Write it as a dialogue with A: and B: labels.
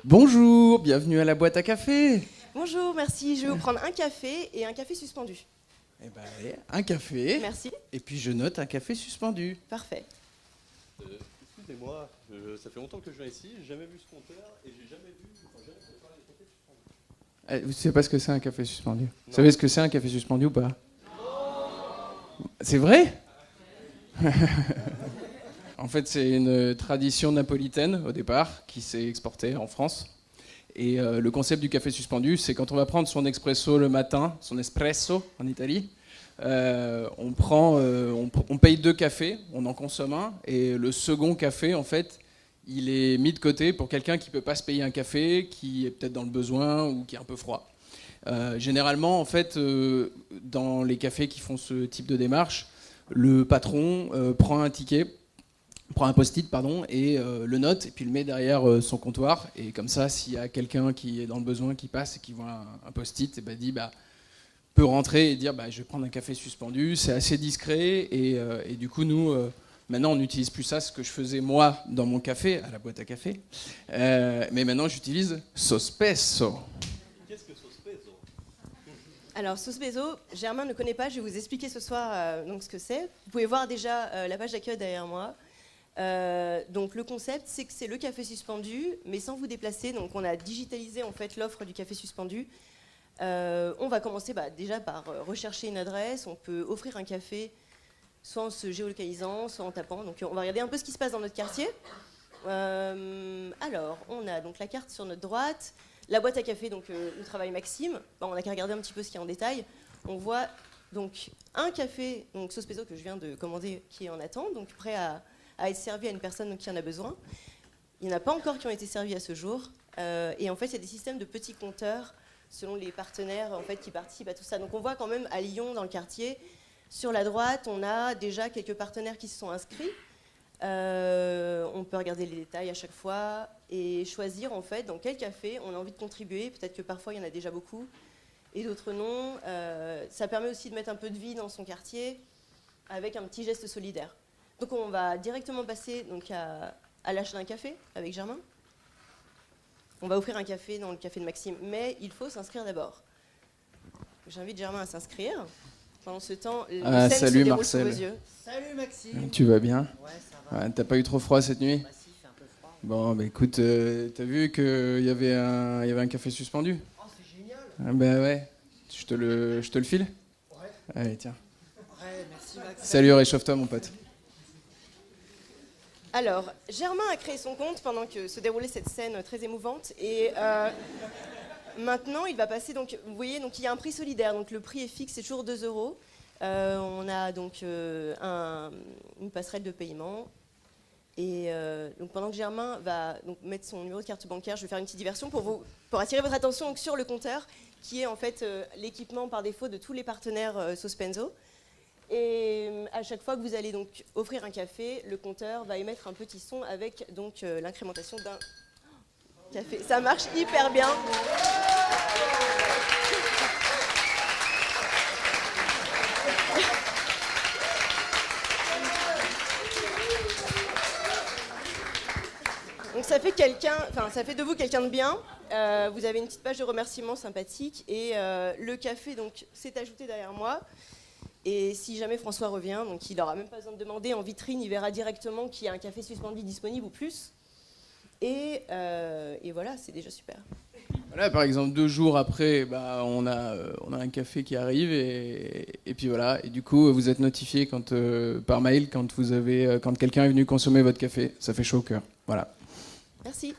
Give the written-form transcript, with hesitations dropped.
A: Bonjour, bienvenue à la boîte à café.
B: Bonjour, merci. Je vais vous prendre un café et un café suspendu.
A: Eh ben, allez, un café.
B: Merci.
A: Et puis je note un café suspendu.
B: Parfait.
C: Excusez-moi, ça fait longtemps que je viens ici, j'ai jamais vu ce compteur et j'ai jamais préparé les cafés suspendus.
A: Vous savez pas ce que c'est un café suspendu? Vous savez ce que c'est un café suspendu ou pas? C'est vrai? En fait, c'est une tradition napolitaine au départ qui s'est exportée en France. Et le concept du café suspendu, c'est quand on va prendre son espresso le matin, son espresso en Italie, on paye 2 cafés, on en consomme un, et le second café, en fait, il est mis de côté pour quelqu'un qui ne peut pas se payer un café, qui est peut-être dans le besoin ou qui est un peu froid. Généralement, en fait, dans les cafés qui font ce type de démarche, le patron prend un post-it, et le note, et puis le met derrière son comptoir. Et comme ça, s'il y a quelqu'un qui est dans le besoin, qui passe et qui voit un post-it, peut rentrer et dire je vais prendre un café suspendu. C'est assez discret, et du coup, nous, maintenant, on n'utilise plus ça, ce que je faisais moi dans mon café, à la boîte à café. Mais maintenant, j'utilise Sospeso.
C: Qu'est-ce que Sospeso?
B: Alors, Sospeso, Germain ne connaît pas, je vais vous expliquer ce soir donc ce que c'est. Vous pouvez voir déjà la page d'accueil derrière moi. Donc le concept, c'est que c'est le café suspendu, mais sans vous déplacer. Donc on a digitalisé en fait l'offre du café suspendu. On va commencer déjà par rechercher une adresse. On peut offrir un café soit en se géolocalisant, soit en tapant. Donc on va regarder un peu ce qui se passe dans notre quartier. Alors on a donc la carte sur notre droite, la boîte à café, donc où travaille Maxime. On n'a qu'à regarder un petit peu ce qu'il y a en détail. On voit donc un café, donc Sospeso, que je viens de commander, qui est en attente, donc prêt à être servi à une personne qui en a besoin. Il n'y en a pas encore qui ont été servis à ce jour. Et en fait, il y a des systèmes de petits compteurs selon les partenaires en fait, qui participent à tout ça. Donc on voit quand même à Lyon, dans le quartier, sur la droite, on a déjà quelques partenaires qui se sont inscrits. On peut regarder les détails à chaque fois et choisir en fait dans quel café on a envie de contribuer. Peut-être que parfois il y en a déjà beaucoup et d'autres non. Ça permet aussi de mettre un peu de vie dans son quartier avec un petit geste solidaire. Donc on va directement passer donc, à l'achat d'un café avec Germain. On va offrir un café dans le café de Maxime, mais il faut s'inscrire d'abord. J'invite Germain à s'inscrire. Pendant ce temps, la scène
A: salut
B: se déroule
A: Marcel.
B: sous vos yeux.
D: Salut Maxime.
A: Tu vas bien?
D: Ouais, ça va.
A: T'as pas eu trop froid cette nuit?
D: Bah si, il fait un peu froid.
A: Bon, écoute, t'as vu qu'il y avait un café suspendu?
D: Oh, c'est génial.
A: Ouais, je te le file?
D: Ouais.
A: Allez, tiens.
D: Ouais, merci Max.
A: Salut, réchauffe-toi mon pote.
B: Alors, Germain a créé son compte pendant que se déroulait cette scène très émouvante. Et maintenant, il va passer. Donc, vous voyez, donc, il y a un prix solidaire. Donc, le prix est fixe, c'est toujours 2 €. On a donc une passerelle de paiement. Et donc, pendant que Germain va donc, mettre son numéro de carte bancaire, je vais faire une petite diversion pour attirer votre attention donc, sur le compteur, qui est en fait l'équipement par défaut de tous les partenaires Sospeso. Et à chaque fois que vous allez donc offrir un café, le compteur va émettre un petit son avec donc l'incrémentation d'un café. Ça marche hyper bien. Donc ça fait de vous quelqu'un de bien. Vous avez une petite page de remerciements sympathique et le café donc s'est ajouté derrière moi. Et si jamais François revient, donc il n'aura même pas besoin de demander, en vitrine, il verra directement qu'il y a un café suspendu disponible ou plus. Et voilà, c'est déjà super.
A: Là, par exemple, 2 jours après, on a un café qui arrive et puis voilà. Et du coup, vous êtes notifié par mail quand quelqu'un est venu consommer votre café. Ça fait chaud au cœur. Voilà.
B: Merci.